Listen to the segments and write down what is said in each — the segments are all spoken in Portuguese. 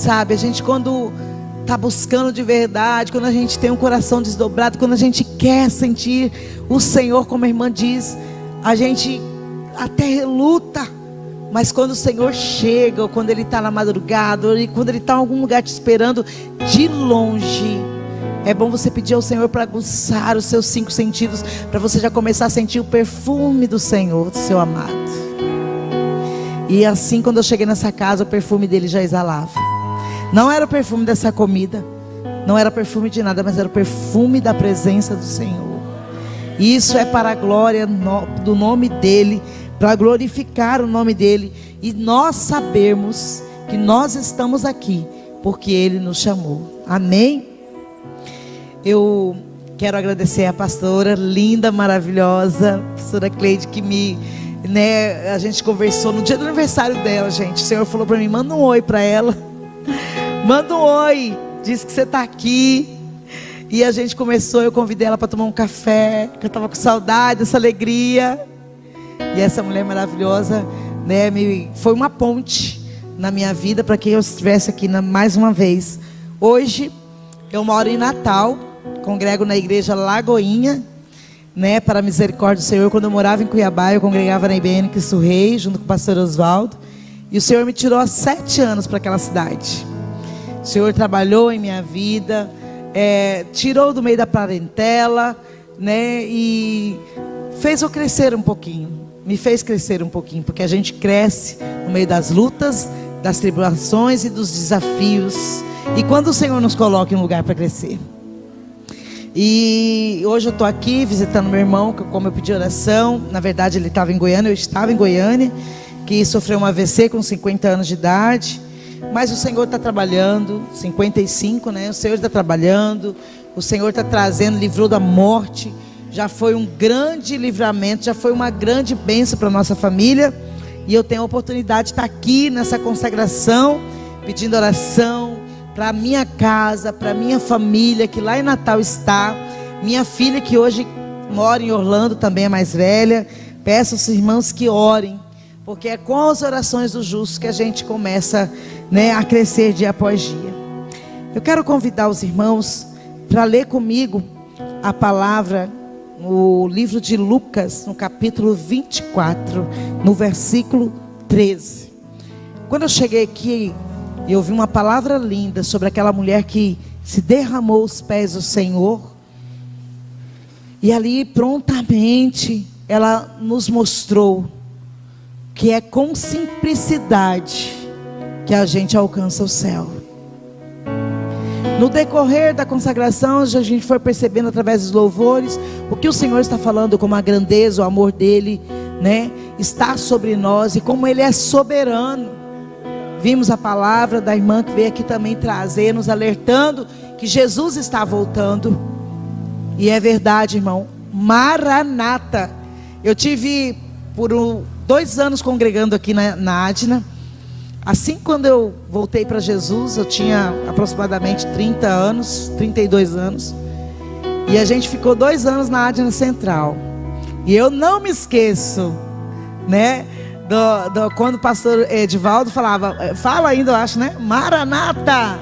Sabe, a gente quando está buscando de verdade, quando a gente tem um coração desdobrado, quando a gente quer sentir o Senhor, como a irmã diz, a gente até reluta, mas quando o Senhor chega, ou quando Ele está na madrugada, ou quando Ele está em algum lugar te esperando de longe, é bom você pedir ao Senhor para aguçar os seus 5 sentidos, para você já começar a sentir o perfume do Senhor, do seu amado. E assim, quando eu cheguei nessa casa, o perfume dele já exalava. Não era o perfume dessa comida, não era perfume de nada, mas era o perfume da presença do Senhor. E isso é para a glória do nome dEle, para glorificar o nome dEle, e nós sabermos que nós estamos aqui porque Ele nos chamou. Amém? Eu quero agradecer a pastora linda, maravilhosa, a pastora Cleide, que a gente conversou no dia do aniversário dela, gente. O Senhor falou para mim: manda um oi para ela. Manda um oi, diz que você está aqui. E a gente começou, eu convidei ela para tomar um café, que eu estava com saudade, essa alegria. E essa mulher maravilhosa, foi uma ponte na minha vida para que eu estivesse aqui mais uma vez. Hoje eu moro em Natal, congrego na igreja Lagoinha, para a misericórdia do Senhor. Quando eu morava em Cuiabá, eu congregava na IBN Cristo Rei, junto com o pastor Oswaldo. E o Senhor me tirou há 7 anos para aquela cidade. O Senhor trabalhou em minha vida, tirou do meio da parentela, e fez eu crescer um pouquinho. Me fez crescer um pouquinho, porque a gente cresce no meio das lutas, das tribulações e dos desafios. E quando o Senhor nos coloca em um lugar para crescer. E hoje eu estou aqui visitando meu irmão, como eu pedi oração. Na verdade ele estava em Goiânia, eu estava em Goiânia, que sofreu um AVC com 50 anos de idade. Mas o Senhor está trabalhando, 55, o Senhor está trabalhando, o Senhor está trazendo, livrou da morte. Já foi um grande livramento, já foi uma grande bênção para a nossa família. E eu tenho a oportunidade de estar aqui nessa consagração, pedindo oração para a minha casa, para a minha família, que lá em Natal está. Minha filha, que hoje mora em Orlando, também é mais velha. Peço aos irmãos que orem, porque é com as orações dos justos que a gente começa a crescer dia após dia. Eu quero convidar os irmãos para ler comigo a palavra no livro de Lucas, no capítulo 24, no versículo 13. Quando eu cheguei aqui, eu ouvi uma palavra linda sobre aquela mulher que se derramou aos pés do Senhor. E ali prontamente ela nos mostrou que é com simplicidade que a gente alcança o céu. No decorrer da consagração, a gente foi percebendo através dos louvores o que o Senhor está falando, como a grandeza, o amor dele, está sobre nós e como ele é soberano. Vimos a palavra da irmã que veio aqui também trazer, nos alertando que Jesus está voltando. E é verdade, irmão. Maranata. Eu tive por 2 anos congregando aqui na Adna. Assim, quando eu voltei para Jesus, eu tinha aproximadamente 30 anos, 32 anos. E a gente ficou 2 anos na Adna Central. E eu não me esqueço, quando o pastor Edivaldo fala ainda, eu acho, Maranata,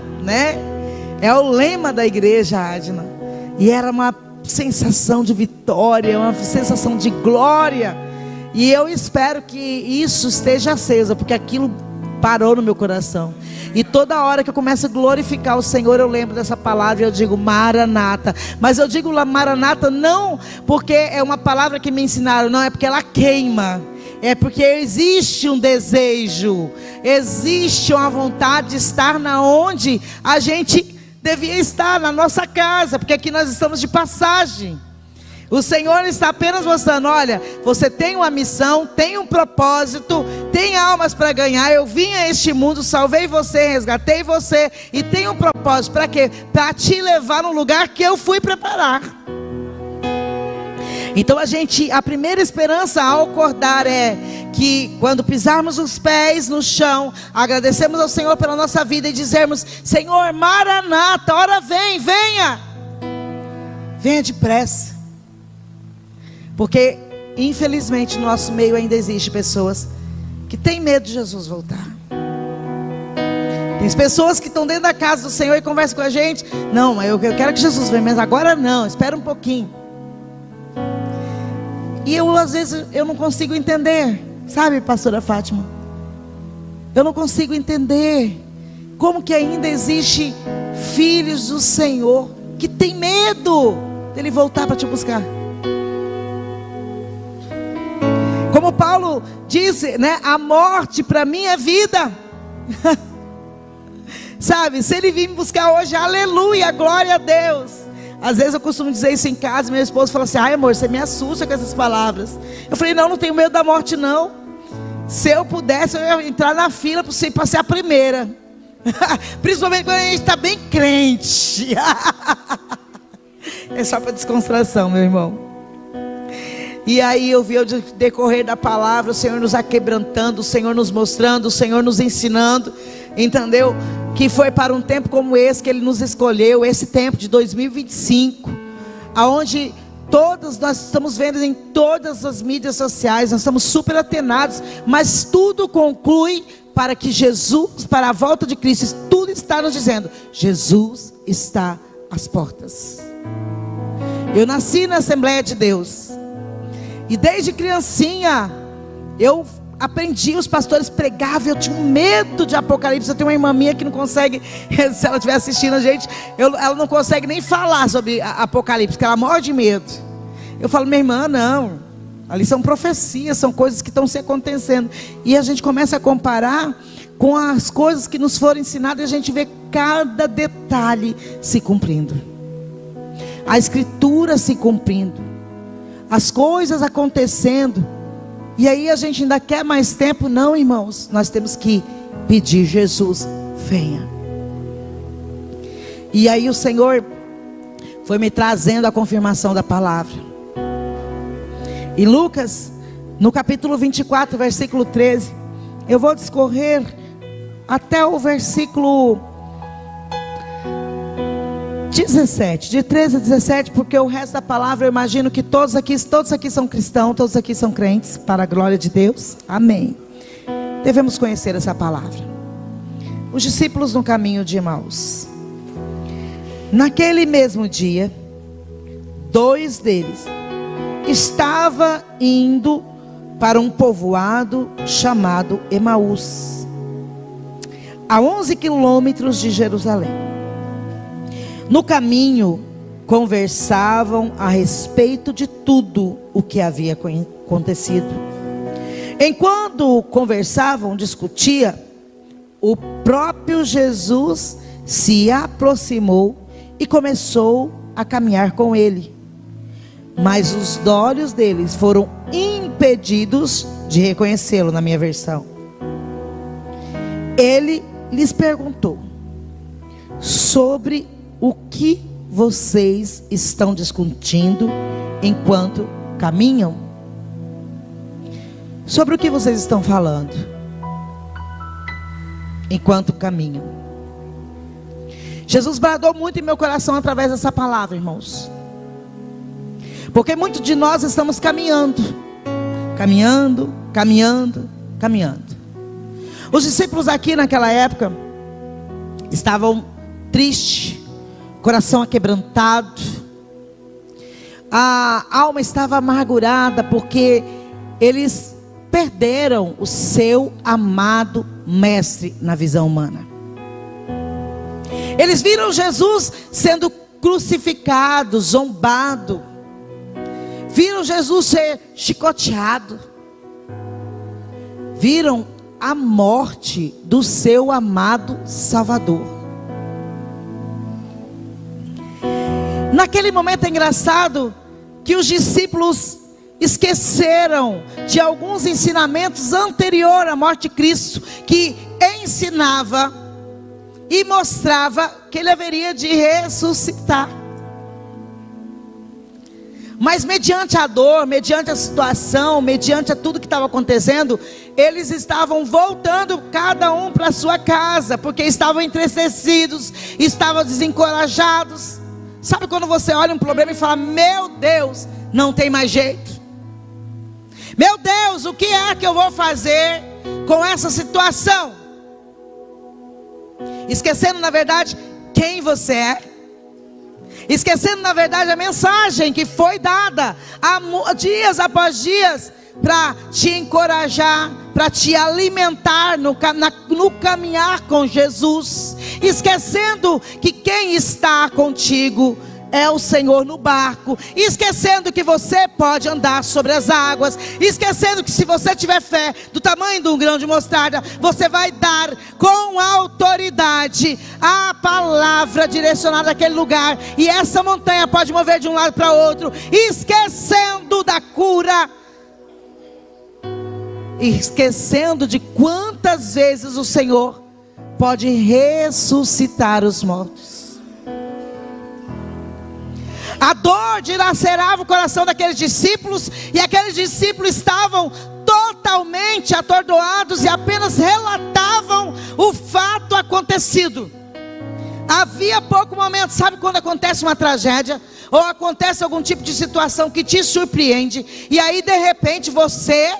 é o lema da igreja Adna. E era uma sensação de vitória, uma sensação de glória. E eu espero que isso esteja acesa, porque aquilo parou no meu coração. E toda hora que eu começo a glorificar o Senhor, eu lembro dessa palavra e eu digo Maranata. Mas eu digo Maranata não porque é uma palavra que me ensinaram, não, é porque ela queima. É porque existe um desejo, existe uma vontade de estar na onde a gente devia estar, na nossa casa, porque aqui nós estamos de passagem. O Senhor está apenas mostrando: olha, você tem uma missão, tem um propósito, tem almas para ganhar. Eu vim a este mundo, salvei você, resgatei você, e tenho um propósito. Para quê? Para te levar num lugar que eu fui preparar. Então a primeira esperança ao acordar é que quando pisarmos os pés no chão, agradecemos ao Senhor pela nossa vida e dizermos: Senhor, Maranata, ora vem, venha. Venha depressa. Porque infelizmente no nosso meio ainda existe pessoas que têm medo de Jesus voltar. Tem pessoas que estão dentro da casa do Senhor e conversam com a gente. Não, mas eu quero que Jesus venha, mas agora não, espera um pouquinho. E eu, às vezes, eu não consigo entender, sabe, pastora Fátima? Eu não consigo entender como que ainda existe filhos do Senhor que tem medo dele voltar para te buscar. Como Paulo disse, né? A morte para mim é vida. Sabe, se ele vir me buscar hoje, aleluia, glória a Deus. Às vezes eu costumo dizer isso em casa, meu esposo fala assim: ai amor, você me assusta com essas palavras. Eu falei: não tenho medo da morte não. Se eu pudesse, eu ia entrar na fila para ser a primeira. Principalmente quando a gente está bem crente. É só para descontração, meu irmão. E aí eu vi o decorrer da palavra, o Senhor nos aquebrantando, o Senhor nos mostrando, o Senhor nos ensinando, entendeu? Que foi para um tempo como esse que Ele nos escolheu, esse tempo de 2025, aonde todos nós estamos vendo em todas as mídias sociais, nós estamos super atenados, mas tudo conclui para que Jesus, para a volta de Cristo, tudo está nos dizendo: Jesus está às portas. Eu nasci na Assembleia de Deus, e desde criancinha eu aprendi, os pastores pregavam, eu tinha um medo de Apocalipse. Eu tenho uma irmã minha que não consegue, se ela estiver assistindo a gente, ela não consegue nem falar sobre Apocalipse, porque ela morre de medo. Eu falo: minha irmã, não, ali são profecias, são coisas que estão se acontecendo. E a gente começa a comparar com as coisas que nos foram ensinadas, e a gente vê cada detalhe se cumprindo, a Escritura se cumprindo, as coisas acontecendo. E aí a gente ainda quer mais tempo? Não, irmãos, nós temos que pedir: Jesus, venha. E aí o Senhor foi me trazendo a confirmação da palavra. E Lucas, no capítulo 24, versículo 13, eu vou discorrer até o versículo 17, de 13 a 17, porque o resto da palavra eu imagino que todos aqui são cristãos, todos aqui são crentes, para a glória de Deus, amém. Devemos conhecer essa palavra. Os discípulos no caminho de Emaús. Naquele mesmo dia, 2 deles estavam indo para um povoado chamado Emaús, a 11 quilômetros de Jerusalém. No caminho, conversavam a respeito de tudo o que havia acontecido. Enquanto conversavam, discutiam, o próprio Jesus se aproximou e começou a caminhar com ele. Mas os olhos deles foram impedidos de reconhecê-lo, na minha versão. Ele lhes perguntou: sobre o que vocês estão discutindo enquanto caminham? Sobre o que vocês estão falando enquanto caminham? Jesus bradou muito em meu coração através dessa palavra, irmãos, porque muitos de nós estamos caminhando. Os discípulos aqui naquela época estavam tristes, coração aquebrantado, a alma estava amargurada, porque eles perderam o seu amado mestre na visão humana. Eles viram Jesus sendo crucificado, zombado, viram Jesus ser chicoteado, viram a morte do seu amado Salvador. Naquele momento é engraçado que os discípulos esqueceram de alguns ensinamentos anteriores à morte de Cristo, que ensinava e mostrava que ele haveria de ressuscitar. Mas mediante a dor, mediante a situação, mediante a tudo que estava acontecendo, eles estavam voltando cada um para a sua casa, porque estavam entristecidos, estavam desencorajados. Sabe quando você olha um problema e fala: meu Deus, não tem mais jeito. Meu Deus, o que é que eu vou fazer com essa situação? esquecendo na verdade quem você é, esquecendo na verdade a mensagem que foi dada dias após dias, para te encorajar, para te alimentar no caminhar com Jesus, esquecendo que quem está contigo é o Senhor no barco, esquecendo que você pode andar sobre as águas, esquecendo que se você tiver fé do tamanho de um grão de mostarda, você vai dar com autoridade a palavra direcionada àquele lugar, e essa montanha pode mover de um lado para outro, esquecendo da cura, esquecendo de quantas vezes o Senhor pode ressuscitar os mortos. A dor dilacerava o coração daqueles discípulos, e aqueles discípulos estavam totalmente atordoados e apenas relatavam o fato acontecido. Havia pouco momento, sabe quando acontece uma tragédia, ou acontece algum tipo de situação que te surpreende, e aí de repente você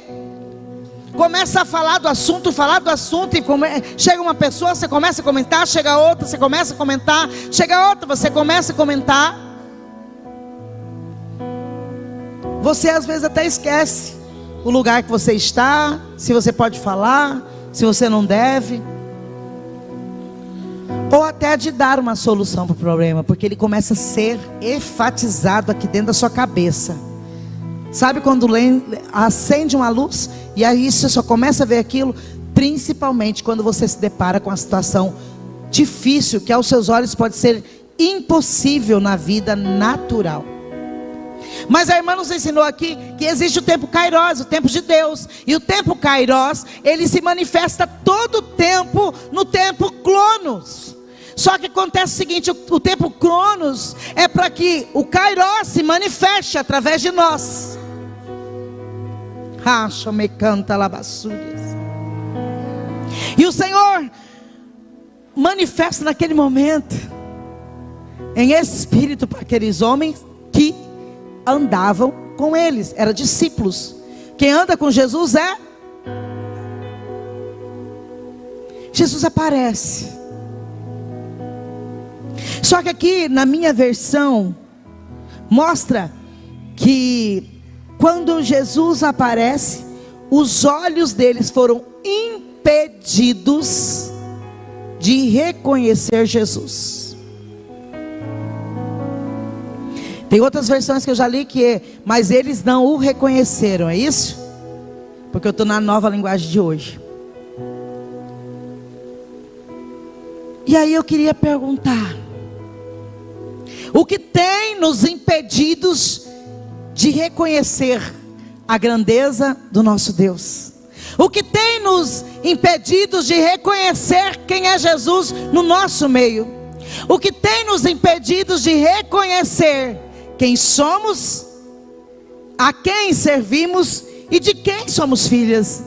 começa a falar do assunto, e chega uma pessoa, você começa a comentar, chega outra, você começa a comentar, chega outra, você começa a comentar. Você às vezes até esquece o lugar que você está, se você pode falar, se você não deve, ou até de dar uma solução para o problema, porque ele começa a ser enfatizado aqui dentro da sua cabeça. Sabe quando acende uma luz e aí você só começa a ver aquilo? Principalmente quando você se depara com uma situação difícil, que aos seus olhos pode ser impossível na vida natural. Mas a irmã nos ensinou aqui que existe o tempo Kairos, o tempo de Deus. E o tempo Kairos, ele se manifesta todo o tempo no tempo Cronos. Só que acontece o seguinte, o tempo Cronos é para que o Kairos se manifeste através de nós. Racha me canta labassúrias. E o Senhor manifesta naquele momento em espírito para aqueles homens que andavam com eles, eram discípulos. Quem anda com Jesus Jesus aparece. Só que aqui na minha versão mostra que quando Jesus aparece, os olhos deles foram impedidos de reconhecer Jesus. Tem outras versões que eu já li mas eles não o reconheceram, é isso? Porque eu estou na nova linguagem de hoje. E aí eu queria perguntar: o que tem nos impedidos de reconhecer a grandeza do nosso Deus? O que tem nos impedidos de reconhecer quem é Jesus no nosso meio? O que tem nos impedidos de reconhecer quem somos, a quem servimos e de quem somos filhas?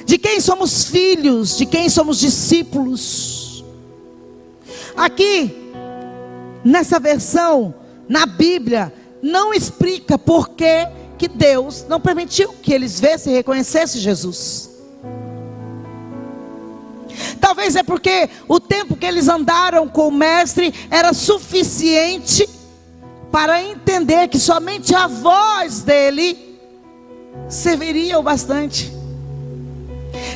De quem somos filhos, de quem somos discípulos? Aqui, nessa versão, na Bíblia, não explica por que Deus não permitiu que eles vissem e reconhecessem Jesus. Talvez é porque o tempo que eles andaram com o Mestre era suficiente para entender que somente a voz dele serviria o bastante.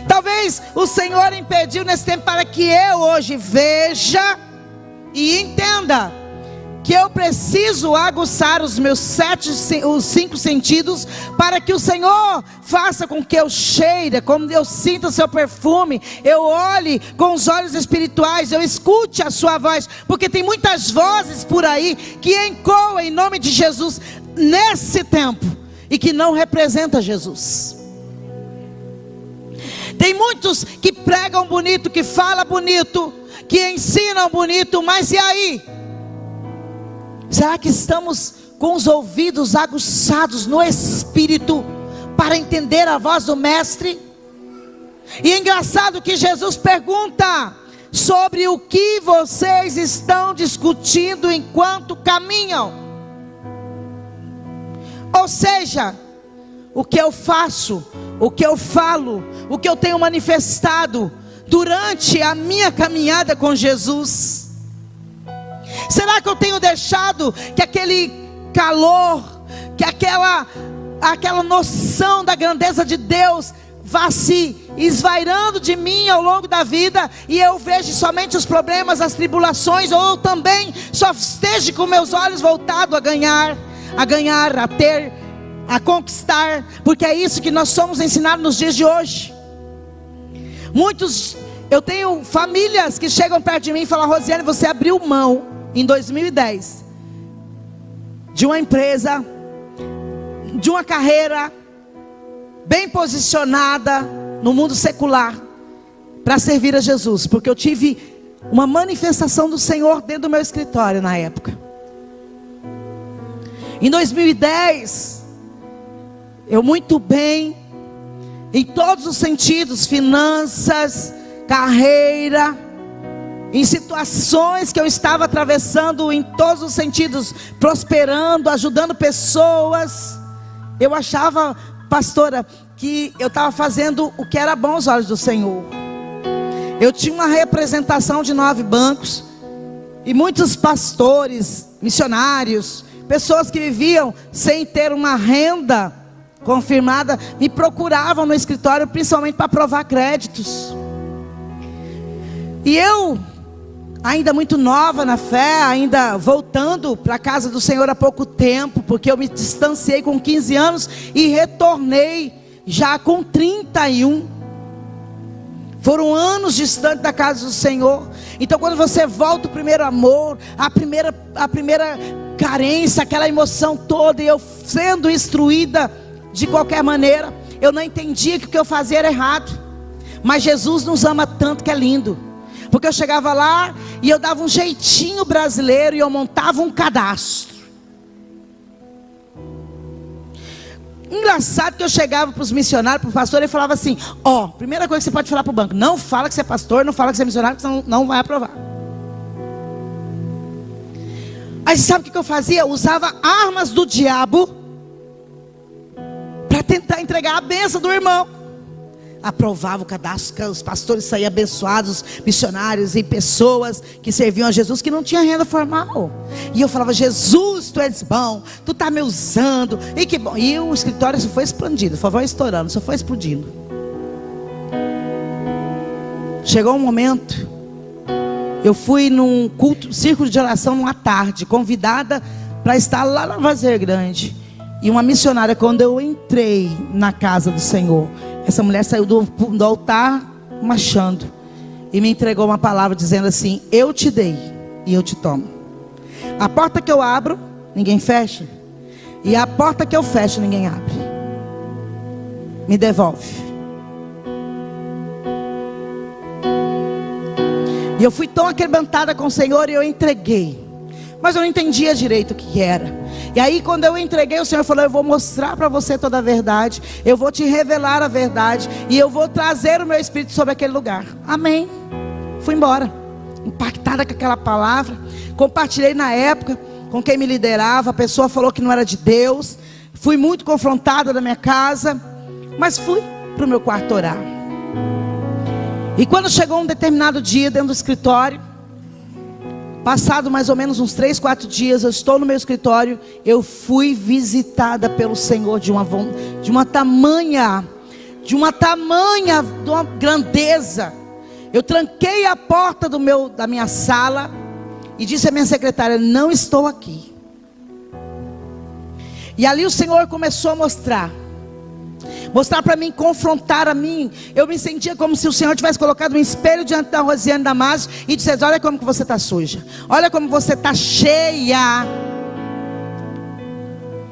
Talvez o Senhor impediu nesse tempo para que eu hoje veja e entenda que eu preciso aguçar os meus 5 sentidos, para que o Senhor faça com que eu cheire, como eu sinta o seu perfume, eu olhe com os olhos espirituais, eu escute a sua voz, porque tem muitas vozes por aí que ecoam em nome de Jesus nesse tempo e que não representa Jesus. Tem muitos que pregam bonito, que falam bonito, que ensinam bonito, mas e aí? Será que estamos com os ouvidos aguçados no Espírito para entender a voz do Mestre? E é engraçado que Jesus pergunta sobre o que vocês estão discutindo enquanto caminham. Ou seja, o que eu faço, o que eu falo, o que eu tenho manifestado durante a minha caminhada com Jesus? Será que eu tenho deixado que aquele calor, que aquela noção da grandeza de Deus vá se esvairando de mim ao longo da vida, e eu vejo somente os problemas, as tribulações, ou também só esteja com meus olhos voltados a ganhar, a ter, a conquistar? Porque é isso que nós somos ensinados nos dias de hoje. Eu tenho famílias que chegam perto de mim e falam: Rosiane, você abriu mão em 2010 de uma empresa, de uma carreira bem posicionada no mundo secular, para servir a Jesus, porque eu tive uma manifestação do Senhor dentro do meu escritório na época. Em 2010, eu muito bem, em todos os sentidos, finanças, carreira, em situações que eu estava atravessando em todos os sentidos, prosperando, ajudando pessoas. Eu achava, pastora, que eu estava fazendo o que era bom aos olhos do Senhor. Eu tinha uma representação de 9 bancos, e muitos pastores, missionários, pessoas que viviam sem ter uma renda confirmada, me procuravam no escritório, principalmente para aprovar créditos. E eu, ainda muito nova na fé, ainda voltando para a casa do Senhor há pouco tempo, porque eu me distanciei com 15 anos e retornei já com 31. Foram anos distante da casa do Senhor. Então, quando você volta, o primeiro amor, a primeira carência, aquela emoção toda, e eu sendo instruída de qualquer maneira, eu não entendia que o que eu fazia era errado. Mas Jesus nos ama tanto que é lindo. Porque eu chegava lá e eu dava um jeitinho brasileiro e eu montava um cadastro. Engraçado que eu chegava para os missionários, para o pastor, e falava assim: primeira coisa que você pode falar para o banco, não fala que você é pastor, não fala que você é missionário, porque senão não vai aprovar. Aí sabe o que eu fazia? Eu usava armas do diabo para tentar entregar a bênção do irmão. Aprovava o cadastro, os pastores saíam abençoados, missionários e pessoas que serviam a Jesus, que não tinha renda formal. E eu falava: Jesus, tu és bom, tu está me usando, e que bom. E o escritório só foi expandido, só foi estourando, só foi explodindo. Chegou um momento, eu fui num culto, círculo de oração numa tarde, convidada para estar lá na Vazeira Grande. E uma missionária, quando eu entrei na casa do Senhor, essa mulher saiu do altar marchando e me entregou uma palavra dizendo assim: eu te dei e eu te tomo. A porta que eu abro, ninguém fecha, e a porta que eu fecho, ninguém abre. Me devolve. E eu fui tão aquebrantada com o Senhor e eu entreguei. Mas eu não entendia direito o que era. E aí, quando eu entreguei, o Senhor falou: eu vou mostrar para você toda a verdade, eu vou te revelar a verdade, e eu vou trazer o meu Espírito sobre aquele lugar. Amém. Fui embora, impactada com aquela palavra. Compartilhei na época com quem me liderava. A pessoa falou que não era de Deus. Fui muito confrontada na minha casa, mas fui para o meu quarto orar. E quando chegou um determinado dia dentro do escritório, passado mais ou menos uns 3, 4 dias, eu estou no meu escritório. Eu fui visitada pelo Senhor de uma tamanha grandeza. Eu tranquei a porta da minha sala e disse à minha secretária: não estou aqui. E ali o Senhor começou a mostrar para mim, confrontar a mim. Eu me sentia como se o Senhor tivesse colocado um espelho diante da Rosiane Damasio e dissesse: olha como que você está suja, olha como você está cheia,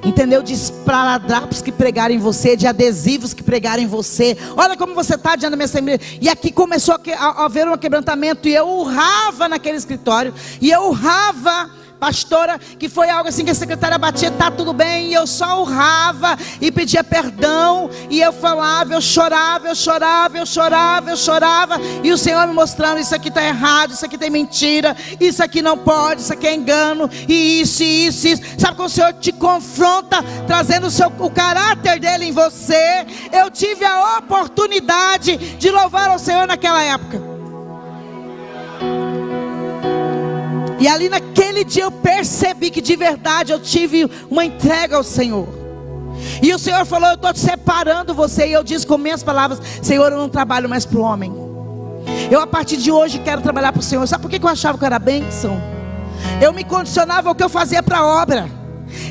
entendeu? De esparadrapos que pregaram em você, de adesivos que pregaram em você. Olha como você está diante da minha assembleia. E aqui começou a haver um quebrantamento, e eu urrava naquele escritório, e eu urrava, pastora, que foi algo assim que a secretária batia: tá tudo bem, e eu só urrava e pedia perdão, e eu falava, eu chorava, e o Senhor me mostrando: isso aqui está errado, isso aqui tem mentira, isso aqui não pode, isso aqui é engano, e isso. Sabe quando o Senhor te confronta, trazendo o caráter dele em você? Eu tive a oportunidade de louvar ao Senhor naquela época. E ali naquele dia eu percebi que de verdade eu tive uma entrega ao Senhor. E o Senhor falou: eu estou te separando você. E eu disse com minhas palavras: Senhor, eu não trabalho mais para o homem. Eu a partir de hoje quero trabalhar para o Senhor. Sabe por que eu achava que eu era bênção? Eu me condicionava ao que eu fazia para a obra.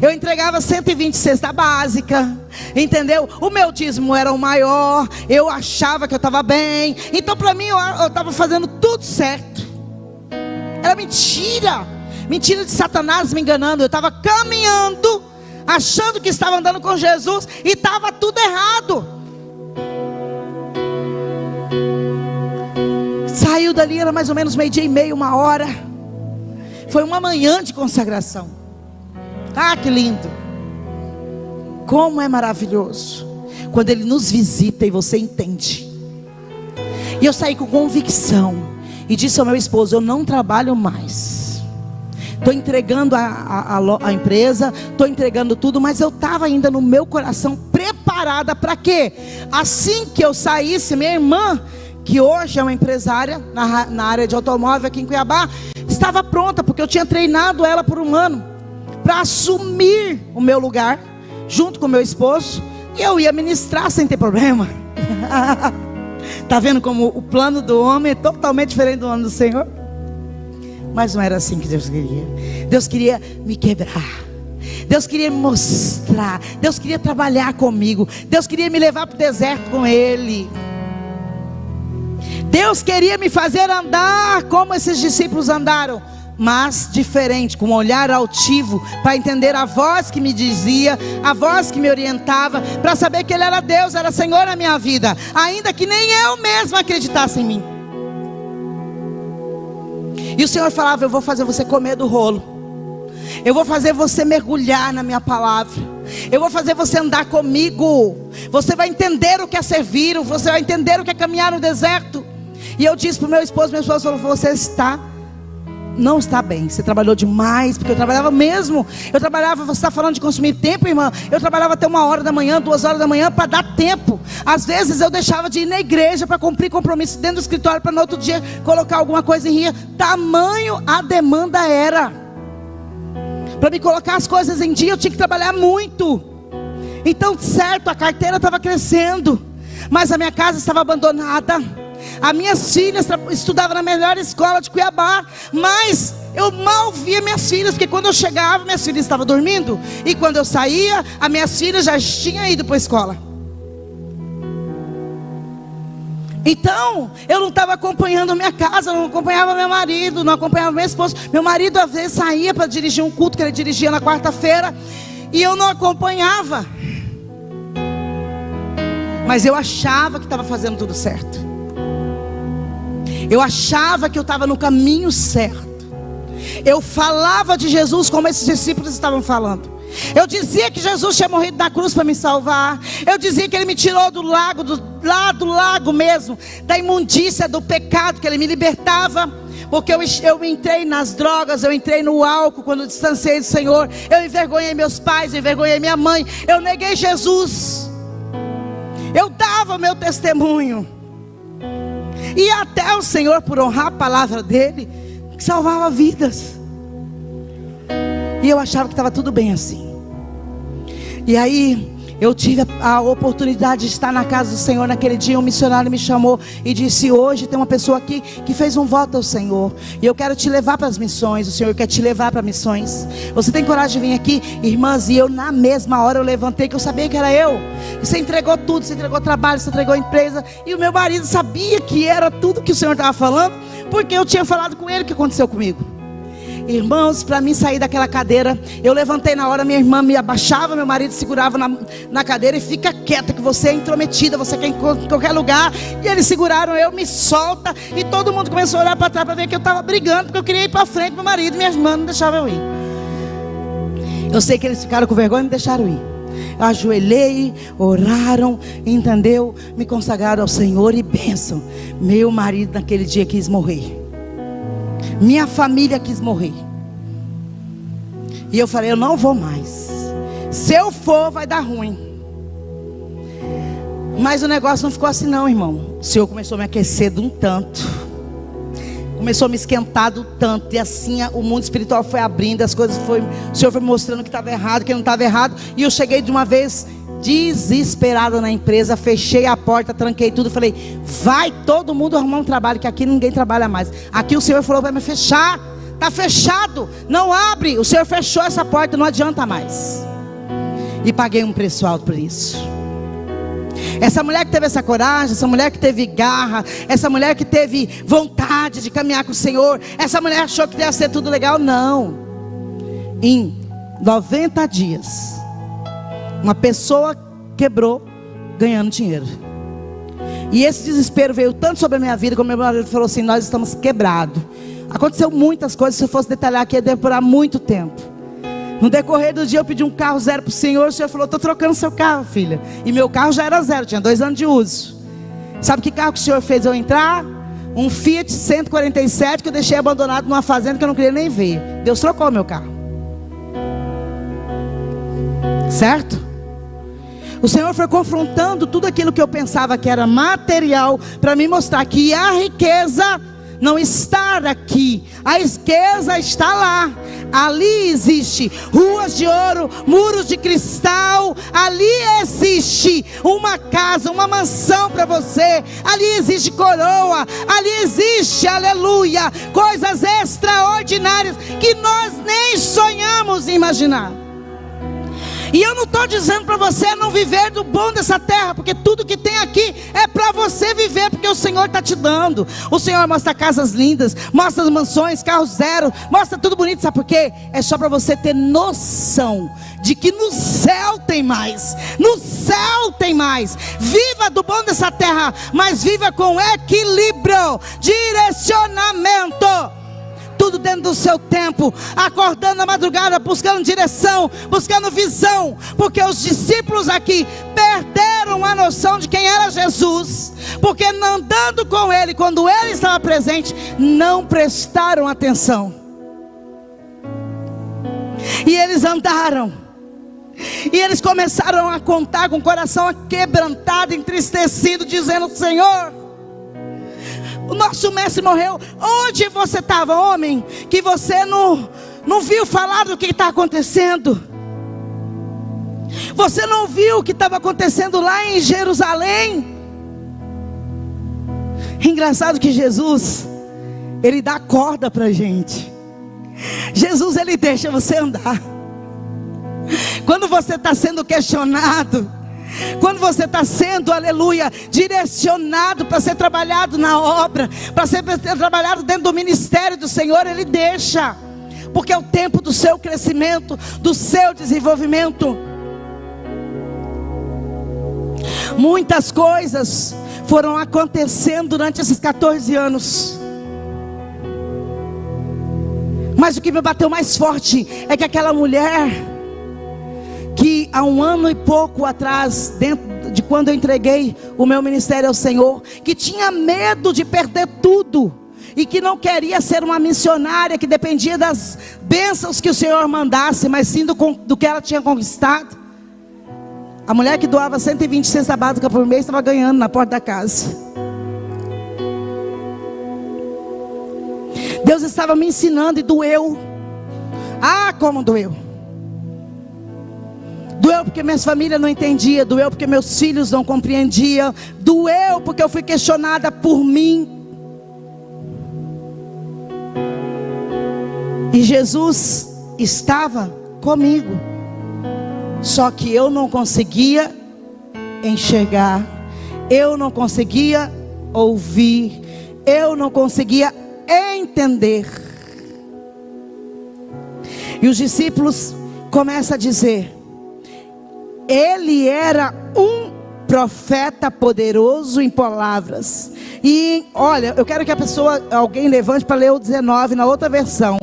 Eu entregava 120 cesta básica, entendeu? O meu dízimo era o maior. Eu achava que eu estava bem. Então para mim eu estava fazendo tudo certo. Era mentira. Mentira de Satanás me enganando. Eu estava caminhando, achando que estava andando com Jesus, e estava tudo errado. Saiu dali, era mais ou menos 12:30, 1h. Foi uma manhã de consagração. Ah, que lindo. Como é maravilhoso quando Ele nos visita e você entende. E eu saí com convicção e disse ao meu esposo: eu não trabalho mais. Estou entregando a empresa, estou entregando tudo, mas eu estava ainda no meu coração preparada para quê? Assim que eu saísse, minha irmã, que hoje é uma empresária na área de automóvel aqui em Cuiabá, estava pronta, porque eu tinha treinado ela por 1 ano para assumir o meu lugar junto com o meu esposo, e eu ia ministrar sem ter problema. Está vendo como o plano do homem é totalmente diferente do plano do Senhor? Mas não era assim que Deus queria. Deus queria me quebrar. Deus queria me mostrar. Deus queria trabalhar comigo. Deus queria me levar para o deserto com Ele. Deus queria me fazer andar como esses discípulos andaram, mas diferente, com um olhar altivo, para entender a voz que me dizia, a voz que me orientava, para saber que Ele era Deus, era Senhor na minha vida, ainda que nem eu mesma acreditasse em mim. E o Senhor falava: eu vou fazer você comer do rolo, eu vou fazer você mergulhar na minha palavra, eu vou fazer você andar comigo, você vai entender o que é servir, você vai entender o que é caminhar no deserto. E eu disse para o meu esposo falou: você não está bem, você trabalhou demais. Porque eu trabalhava mesmo, você está falando de consumir tempo, irmã? Eu trabalhava até 1h da manhã, 2h da manhã, para dar tempo. Às vezes eu deixava de ir na igreja para cumprir compromisso dentro do escritório, para no outro dia colocar alguma coisa em dia. Tamanho a demanda era. Para me colocar as coisas em dia, eu tinha que trabalhar muito. Então, certo, a carteira estava crescendo, mas a minha casa estava abandonada. As minhas filhas estudavam na melhor escola de Cuiabá, mas eu mal via minhas filhas, porque quando eu chegava, minhas filhas estavam dormindo, e quando eu saía, as minhas filhas já tinham ido para a escola. Então, eu não estava acompanhando a minha casa, não acompanhava meu marido, não acompanhava meu esposo. Meu marido às vezes saía para dirigir um culto que ele dirigia na quarta-feira, e eu não acompanhava. Mas eu achava que estava fazendo tudo certo. Eu achava que eu estava no caminho certo. Eu falava de Jesus como esses discípulos estavam falando. Eu dizia que Jesus tinha morrido na cruz para me salvar. Eu dizia que Ele me tirou do lago, do lago mesmo, da imundícia, do pecado, que Ele me libertava. Porque eu entrei nas drogas, eu entrei no álcool quando distanciei do Senhor. Eu envergonhei meus pais, eu envergonhei minha mãe. Eu neguei Jesus. Eu dava o meu testemunho. E até o Senhor, por honrar a palavra dEle, salvava vidas. E eu achava que estava tudo bem assim. E aí eu tive a oportunidade de estar na casa do Senhor naquele dia. Um missionário me chamou e disse: hoje tem uma pessoa aqui que fez um voto ao Senhor, e eu quero te levar para as missões. O Senhor quer te levar para missões. Você tem coragem de vir aqui? Irmãs, e eu na mesma hora eu levantei, que eu sabia que era eu. E você entregou tudo, você entregou trabalho, você entregou empresa. E o meu marido sabia que era tudo que o Senhor estava falando, porque eu tinha falado com ele o que aconteceu comigo. Irmãos, para mim sair daquela cadeira, eu levantei na hora, minha irmã me abaixava, meu marido segurava na cadeira e fica quieta, que você é intrometida, você quer ir em qualquer lugar. E eles seguraram, eu me solta, e todo mundo começou a olhar para trás para ver que eu estava brigando, porque eu queria ir para frente, meu marido e minha irmã não deixavam eu ir. Eu sei que eles ficaram com vergonha e me deixaram ir. Eu ajoelhei, oraram, entendeu? Me consagraram ao Senhor e bênção. Meu marido naquele dia quis morrer. Minha família quis morrer. E eu falei: eu não vou mais. Se eu for, vai dar ruim. Mas o negócio não ficou assim não, irmão. O Senhor começou a me aquecer de um tanto. começou a me esquentar do tanto. E assim o mundo espiritual foi abrindo, as coisas o Senhor foi mostrando que estava errado, que não estava errado. E eu cheguei de uma vez desesperada na empresa, fechei a porta, tranquei tudo, falei: vai todo mundo arrumar um trabalho, que aqui ninguém trabalha mais. Aqui o Senhor falou: vai me fechar, está fechado, não abre. O Senhor fechou essa porta, não adianta mais. E paguei um preço alto por isso. Essa mulher que teve essa coragem, essa mulher que teve garra, essa mulher que teve vontade de caminhar com o Senhor, essa mulher achou que ia ser tudo legal. Não. Em 90 dias uma pessoa quebrou ganhando dinheiro. E esse desespero veio tanto sobre a minha vida, como meu marido falou assim: nós estamos quebrados. Aconteceu muitas coisas, se eu fosse detalhar aqui ia demorar muito tempo. No decorrer do dia eu pedi um carro zero para o Senhor falou: estou trocando seu carro, filha. E meu carro já era zero, tinha 2 anos de uso. Sabe que carro que o Senhor fez eu entrar? Um Fiat 147 que eu deixei abandonado numa fazenda que eu não queria nem ver. Deus trocou meu carro. Certo? O Senhor foi confrontando tudo aquilo que eu pensava que era material, para me mostrar que a riqueza não está aqui, a riqueza está lá. Ali existe ruas de ouro, muros de cristal. Ali existe uma casa, uma mansão para você. Ali existe coroa. Ali existe, aleluia, coisas extraordinárias que nós nem sonhamos em imaginar. E eu não estou dizendo para você não viver do bom dessa terra, porque tudo que tem aqui é para você viver, porque o Senhor está te dando. O Senhor mostra casas lindas, mostra as mansões, carros zero, mostra tudo bonito. Sabe por quê? É só para você ter noção de que no céu tem mais. No céu tem mais. Viva do bom dessa terra, mas viva com equilíbrio, direcionamento. Tudo dentro do seu tempo, acordando na madrugada, buscando direção, buscando visão, porque os discípulos aqui perderam a noção de quem era Jesus, porque andando com Ele, quando Ele estava presente, não prestaram atenção. E eles andaram, e eles começaram a contar com o coração quebrantado, entristecido, dizendo: Senhor, o nosso mestre morreu. Onde você estava, homem, que você não viu falar do que está acontecendo? Você não viu o que estava acontecendo lá em Jerusalém? Engraçado que Jesus, Ele dá corda para a gente. Jesus, Ele deixa você andar. Quando você está sendo questionado, quando você está sendo, aleluia, direcionado para ser trabalhado na obra, para ser trabalhado dentro do ministério do Senhor, Ele deixa, porque é o tempo do seu crescimento, do seu desenvolvimento. Muitas coisas foram acontecendo durante esses 14 anos, mas o que me bateu mais forte é que aquela mulher, que há 1 ano e pouco atrás, dentro de quando eu entreguei o meu ministério ao Senhor, que tinha medo de perder tudo, e que não queria ser uma missionária que dependia das bênçãos que o Senhor mandasse, mas sim do que ela tinha conquistado. A mulher que doava 120 cestas básicas por mês estava ganhando na porta da casa. Deus estava me ensinando e doeu. Ah, como doeu! Doeu porque minha família não entendia, doeu porque meus filhos não compreendiam, doeu porque eu fui questionada por mim. E Jesus estava comigo, só que eu não conseguia enxergar, eu não conseguia ouvir, eu não conseguia entender. E os discípulos começam a dizer: Ele era um profeta poderoso em palavras. E olha, eu quero que alguém levante para ler o 19 na outra versão.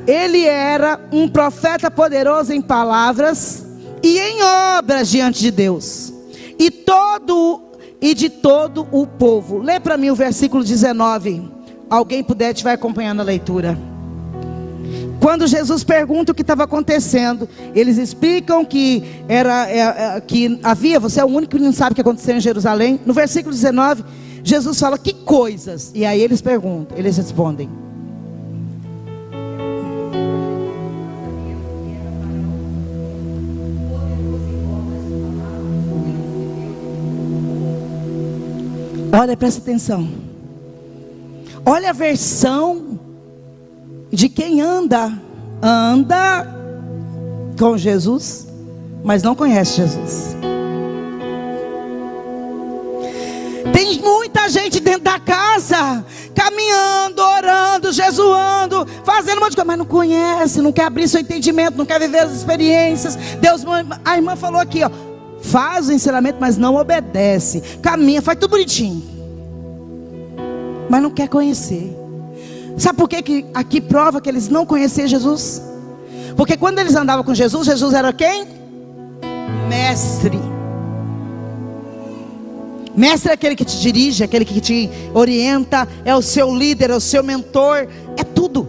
Ele era um profeta poderoso em palavras e em obras diante de Deus e de todo o povo. Lê para mim o versículo 19. Alguém puder, estiver acompanhando a leitura. Quando Jesus pergunta o que estava acontecendo, eles explicam que você é o único que não sabe o que aconteceu em Jerusalém. No versículo 19 Jesus fala: que coisas? E aí eles perguntam, eles respondem: olha, presta atenção. Olha a versão de quem anda com Jesus, mas não conhece Jesus. Tem muita gente dentro da casa, caminhando, orando, jejuando, fazendo um monte de coisa, mas não conhece, não quer abrir seu entendimento, não quer viver as experiências. Deus, a irmã falou aqui, ó, faz o ensinamento, mas não obedece, caminha, faz tudo bonitinho, mas não quer conhecer. Sabe por que aqui prova que eles não conheciam Jesus? Porque quando eles andavam com Jesus, Jesus era quem? Mestre. Mestre é aquele que te dirige, aquele que te orienta, é o seu líder, é o seu mentor, é tudo.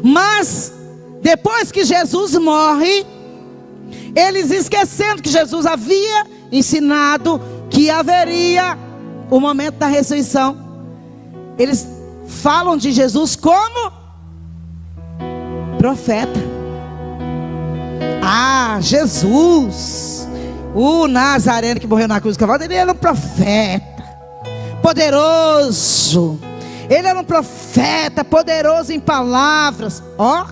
Mas depois que Jesus morre, eles, esquecendo que Jesus havia ensinado que haveria o momento da ressurreição, eles falam de Jesus como profeta. Ah, Jesus, o Nazareno que morreu na cruz do Calvário, ele era um profeta poderoso. Ele era um profeta poderoso em palavras. Ó,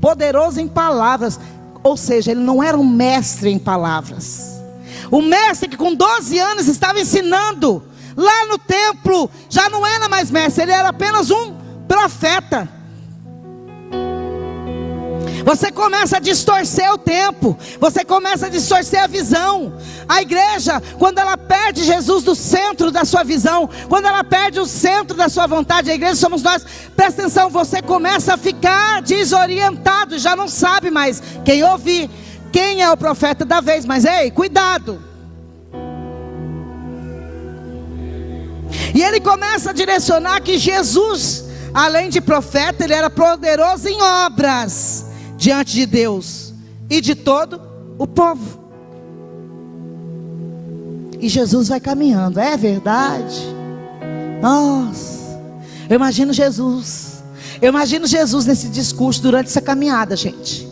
poderoso em palavras. Ou seja, ele não era um mestre em palavras. O mestre que com 12 anos estava ensinando lá no templo, já não era mais mestre, ele era apenas um profeta. Você começa a distorcer o tempo, você começa a distorcer a visão. A igreja, quando ela perde Jesus do centro da sua visão, quando ela perde o centro da sua vontade, a igreja somos nós. Presta atenção, você começa a ficar desorientado, já não sabe mais quem ouvir, quem é o profeta da vez. Mas ei, cuidado. E ele começa a direcionar que Jesus, além de profeta, ele era poderoso em obras diante de Deus e de todo o povo. E Jesus vai caminhando, é verdade. Nossa, eu imagino Jesus nesse discurso durante essa caminhada, gente.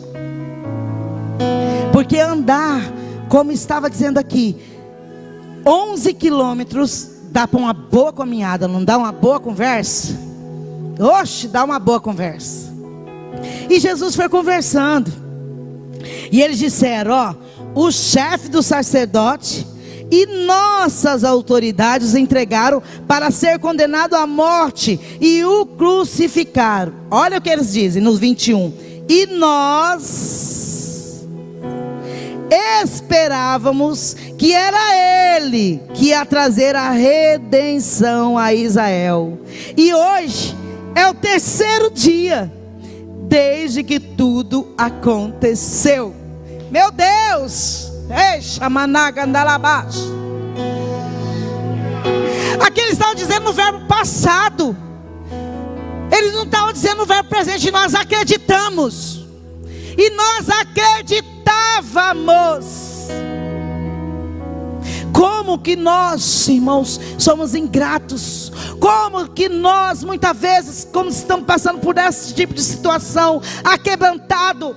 Porque andar, como estava dizendo aqui, 11 quilômetros dá para uma boa caminhada, não dá uma boa conversa? Oxe, dá uma boa conversa. E Jesus foi conversando, e eles disseram: ó, o chefe do sacerdote e nossas autoridades o entregaram para ser condenado à morte e o crucificaram. Olha o que eles dizem no 21. E nós esperávamos que era ele que ia trazer a redenção a Israel. E hoje é o terceiro dia desde que tudo aconteceu. Meu Deus! Aqui eles estavam dizendo no verbo passado, eles não estavam dizendo no verbo presente. Nós acreditamos, e nós acreditávamos. Como que nós, irmãos, somos ingratos. Como que nós, muitas vezes, como estamos passando por esse tipo de situação, aquebrantado,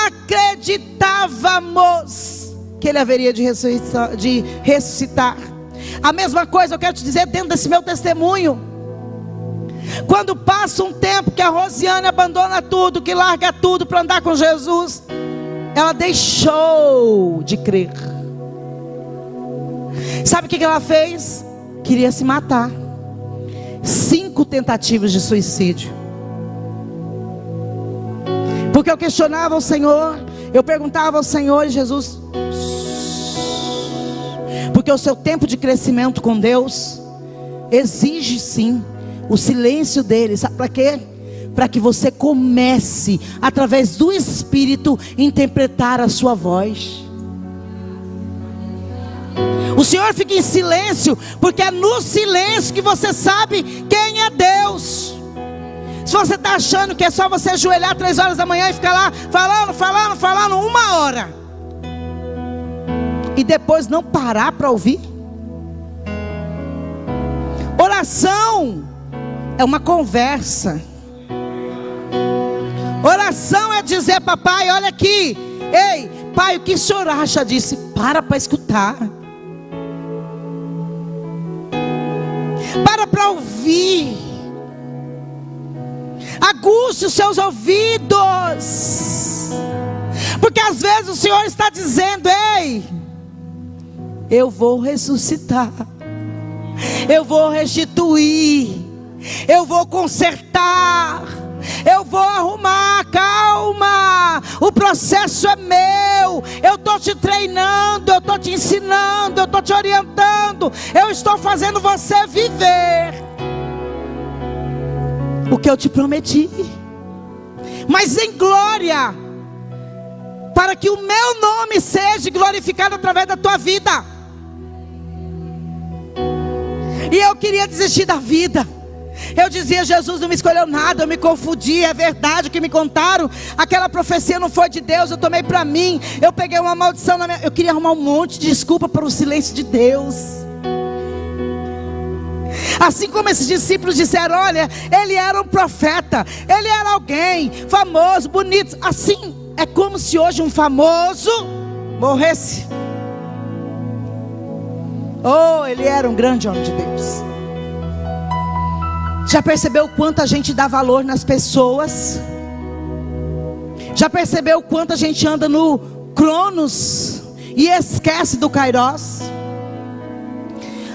acreditávamos que ele haveria de ressuscitar. A mesma coisa eu quero te dizer dentro desse meu testemunho. Quando passa um tempo que a Rosiane abandona tudo, que larga tudo para andar com Jesus, ela deixou de crer. Sabe o que ela fez? Queria se matar. 5 tentativas de suicídio. Porque eu questionava o Senhor, eu perguntava ao Senhor, e Jesus, porque o seu tempo de crescimento com Deus exige sim o silêncio dele. Sabe para quê? Para que você comece, através do Espírito, interpretar a sua voz. O Senhor fica em silêncio, porque é no silêncio que você sabe quem é Deus. Se você está achando que é só você ajoelhar 3 horas da manhã e ficar lá falando 1 hora, e depois não parar para ouvir, Oração é uma conversa. Oração é dizer: papai, olha aqui. Ei, pai, o que o senhor acha disso? Para escutar. Para ouvir. Aguce os seus ouvidos. Porque às vezes o Senhor está dizendo: ei, eu vou ressuscitar, eu vou restituir, eu vou consertar, eu vou arrumar. Calma, o processo é meu. Eu estou te treinando, eu estou te ensinando, eu estou te orientando, eu estou fazendo você viver o que eu te prometi, mas em glória, para que o meu nome seja glorificado através da tua vida. E eu queria desistir da vida. Eu dizia: Jesus não me escolheu nada, eu me confundi, é verdade o que me contaram, aquela profecia não foi de Deus, eu tomei para mim, eu peguei uma maldição na minha... Eu queria arrumar um monte de desculpa para o silêncio de Deus. Assim como esses discípulos disseram: olha, ele era um profeta, ele era alguém famoso, bonito. Assim, é como se hoje um famoso morresse. Oh, ele era um grande homem de Deus. Já percebeu o quanto a gente dá valor nas pessoas? Já percebeu o quanto a gente anda no Cronos e esquece do Kairos?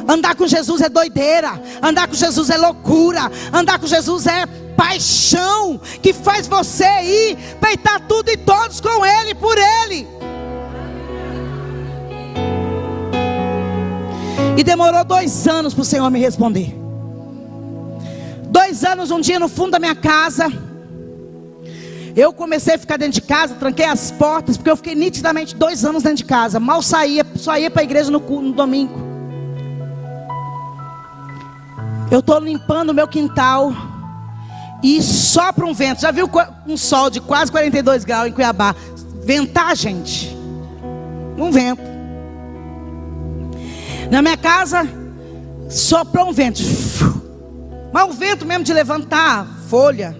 Andar com Jesus é doideira, andar com Jesus é loucura, andar com Jesus é paixão, que faz você ir peitar tudo e todos com Ele, por Ele. E demorou 2 anos para o Senhor me responder. 2 anos, um dia no fundo da minha casa, eu comecei a ficar dentro de casa, tranquei as portas, porque eu fiquei nitidamente 2 anos dentro de casa, mal saía, só ia para a igreja no domingo. Eu estou limpando o meu quintal e sopra um vento. Já viu um sol de quase 42 graus em Cuiabá? Ventar, gente. Um vento. Na minha casa, soprou um vento. Mas o vento mesmo de levantar folha.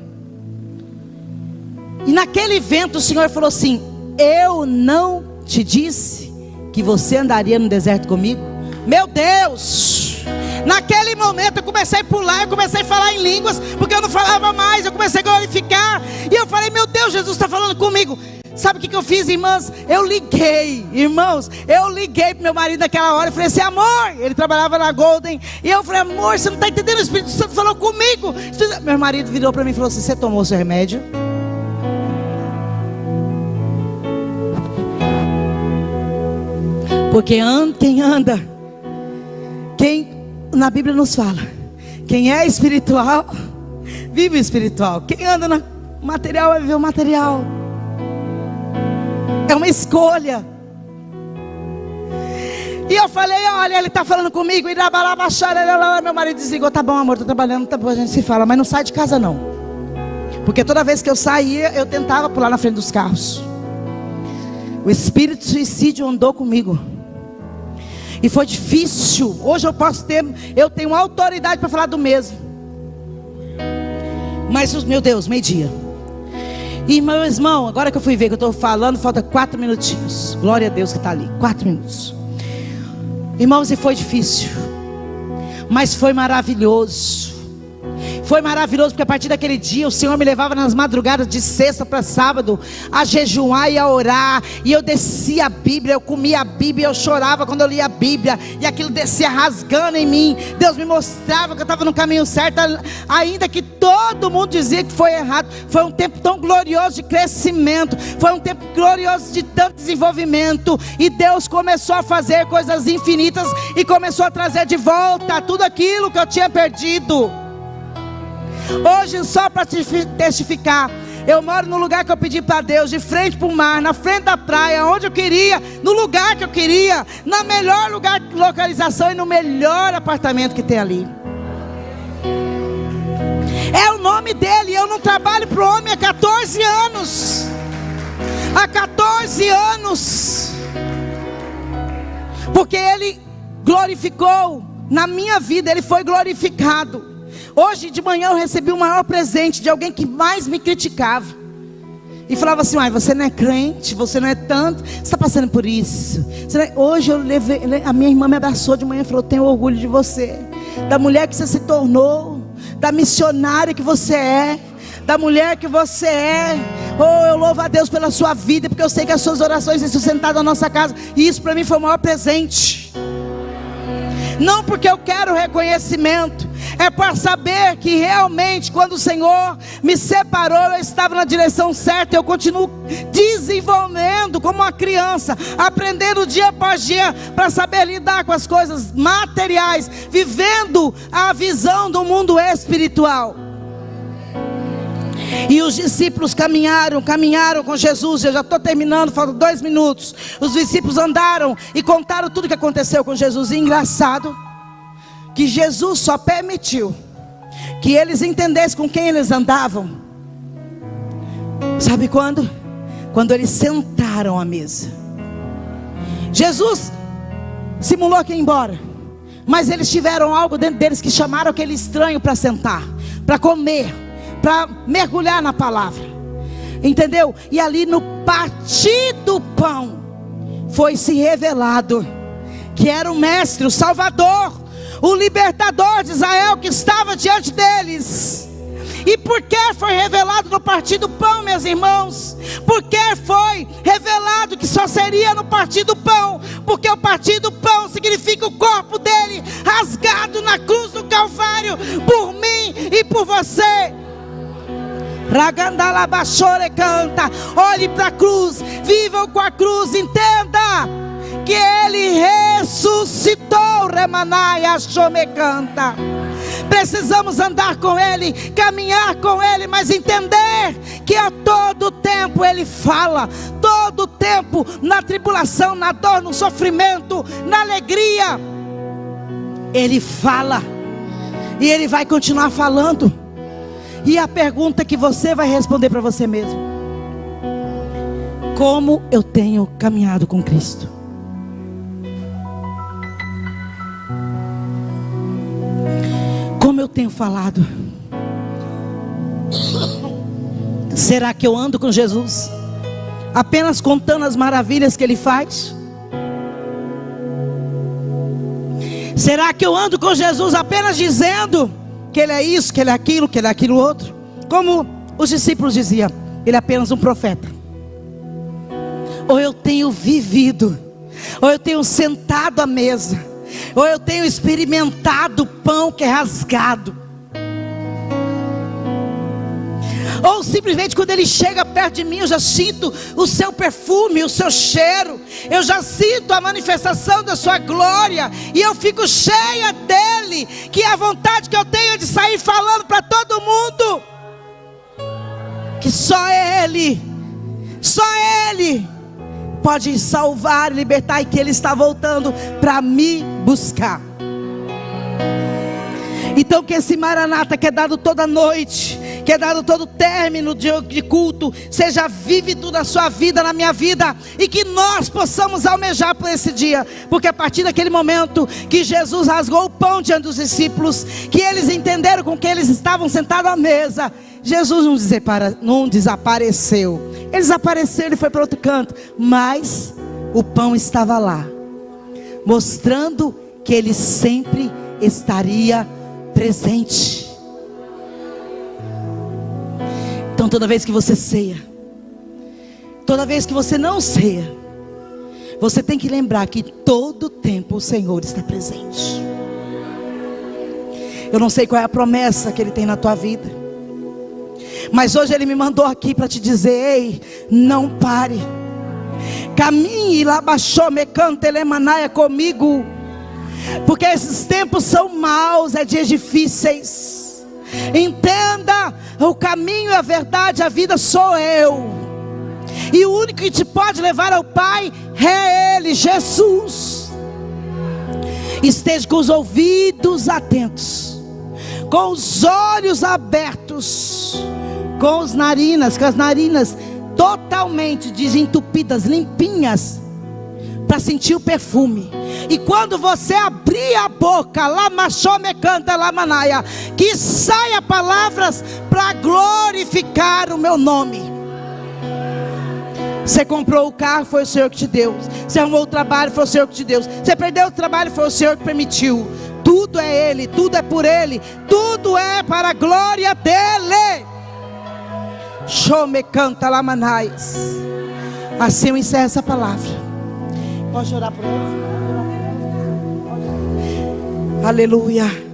E naquele vento o Senhor falou assim: eu não te disse que você andaria no deserto comigo? Meu Deus! Naquele momento eu comecei a pular, eu comecei a falar em línguas, porque eu não falava mais, eu comecei a glorificar. E eu falei: meu Deus, Jesus está falando comigo. Sabe o que eu fiz, irmãs? Eu liguei, irmãos, eu liguei para meu marido naquela hora e falei assim: amor, ele trabalhava na Golden. E eu falei: amor, você não está entendendo, o Espírito Santo falou comigo. Meu marido virou para mim e falou assim: você tomou seu remédio? Porque quem na Bíblia nos fala, quem é espiritual, vive o espiritual. Quem anda no material vai viver o material. É uma escolha. E eu falei: olha, ele está falando comigo. E meu marido desligou: tá bom, amor, estou trabalhando, tá bom, a gente se fala, mas não sai de casa não. Porque toda vez que eu saía, eu tentava pular na frente dos carros. O espírito suicídio andou comigo. E foi difícil. Hoje eu tenho autoridade para falar do mesmo. Mas, meu Deus, meio-dia. E meu irmão, agora que eu fui ver que eu estou falando, falta 4 minutinhos. Glória a Deus que está ali, 4 minutos. Irmãos, e foi difícil, mas foi maravilhoso. Foi maravilhoso, porque a partir daquele dia o Senhor me levava nas madrugadas de sexta para sábado a jejuar e a orar. E eu descia a Bíblia, eu comia a Bíblia, eu chorava quando eu lia a Bíblia. E aquilo descia rasgando em mim. Deus me mostrava que eu estava no caminho certo, ainda que todo mundo dizia que foi errado. Foi um tempo tão glorioso de crescimento, foi um tempo glorioso de tanto desenvolvimento. E Deus começou a fazer coisas infinitas e começou a trazer de volta tudo aquilo que eu tinha perdido. Hoje, só para testificar, eu moro no lugar que eu pedi para Deus, de frente para o mar, na frente da praia, onde eu queria, no lugar que eu queria, na melhor localização e no melhor apartamento que tem ali. É o nome dele. Eu não trabalho para o homem há 14 anos. Há 14 anos. Porque ele glorificou na minha vida, Ele foi glorificado. Hoje de manhã eu recebi o maior presente de alguém que mais me criticava. E falava assim: você não é crente, você não é tanto, você está passando por isso. Hoje eu levei, a minha irmã me abraçou de manhã e falou: tenho orgulho de você, da mulher que você se tornou, da missionária que você é, da mulher que você é. Oh, eu louvo a Deus pela sua vida, porque eu sei que as suas orações têm sustentado a nossa casa. E isso para mim foi o maior presente. Não porque eu quero reconhecimento, é para saber que realmente quando o Senhor me separou, eu estava na direção certa. Eu continuo desenvolvendo como uma criança, aprendendo dia após dia, para saber lidar com as coisas materiais, vivendo a visão do mundo espiritual. E os discípulos caminharam com Jesus. Eu já estou terminando, faltam 2 minutos. Os discípulos andaram e contaram tudo o que aconteceu com Jesus. E engraçado que Jesus só permitiu que eles entendessem com quem eles andavam. Sabe quando? Quando eles sentaram à mesa. Jesus simulou que ia embora, mas eles tiveram algo dentro deles que chamaram aquele estranho para sentar, para comer, para mergulhar na palavra, entendeu? E ali no partir do pão foi se revelado que era o mestre, o salvador, o libertador de Israel que estava diante deles. E por que foi revelado no partir do pão, meus irmãos? Porque foi revelado que só seria no partir do pão, porque o partir do pão significa o corpo dele rasgado na cruz do Calvário, por mim e por você. Ragandalabachore canta, olhe para a cruz, vivam com a cruz, entenda que Ele ressuscitou. Remanaia Shome canta. Precisamos andar com Ele, caminhar com Ele, mas entender que a todo tempo Ele fala, todo tempo, na tribulação, na dor, no sofrimento, na alegria, Ele fala, e Ele vai continuar falando. E a pergunta que você vai responder para você mesmo: como eu tenho caminhado com Cristo? Como eu tenho falado? Será que eu ando com Jesus apenas contando as maravilhas que Ele faz? Será que eu ando com Jesus apenas dizendo que Ele é isso, que Ele é aquilo, que Ele é aquilo outro? Como os discípulos diziam, Ele é apenas um profeta. Ou eu tenho vivido, ou eu tenho sentado à mesa, ou eu tenho experimentado o pão que é rasgado. Ou simplesmente quando Ele chega perto de mim, eu já sinto o seu perfume, o seu cheiro, eu já sinto a manifestação da sua glória, e eu fico cheia dEle, que é a vontade que eu tenho de sair falando para todo mundo que só Ele pode salvar, libertar, e que Ele está voltando para me buscar. Então que esse Maranata que é dado toda noite, que é dado todo término de culto, seja vívido na sua vida, na minha vida, e que nós possamos almejar por esse dia, porque a partir daquele momento que Jesus rasgou o pão diante dos discípulos, que eles entenderam com que eles estavam sentados à mesa, Jesus não desapareceu. Ele desapareceu, Ele foi para outro canto, mas o pão estava lá, mostrando que Ele sempre estaria presente. Então toda vez que você ceia, toda vez que você não ceia, você tem que lembrar que todo tempo o Senhor está presente. Eu não sei qual é a promessa que Ele tem na tua vida, mas hoje Ele me mandou aqui para te dizer: ei, não pare, caminhe lá, baixou, me canta, elemanaia comigo, porque esses tempos são maus, é dias difíceis. Entenda, o caminho, a verdade, a vida sou eu, e o único que te pode levar ao Pai é Ele, Jesus. Esteja com os ouvidos atentos, com os olhos abertos, com as narinas totalmente desentupidas, limpinhas, para sentir o perfume. E quando você abrir abrir a boca, lamachome canta lamanaia, que saia palavras para glorificar o meu nome. Você comprou o carro, foi o Senhor que te deu. Você arrumou o trabalho, foi o Senhor que te deu. Você perdeu o trabalho, foi o Senhor que permitiu. Tudo é Ele, tudo é por Ele, tudo é para a glória dEle. Chome canta lamanais. Assim eu encerro essa palavra. Pode orar por nós. Aleluia.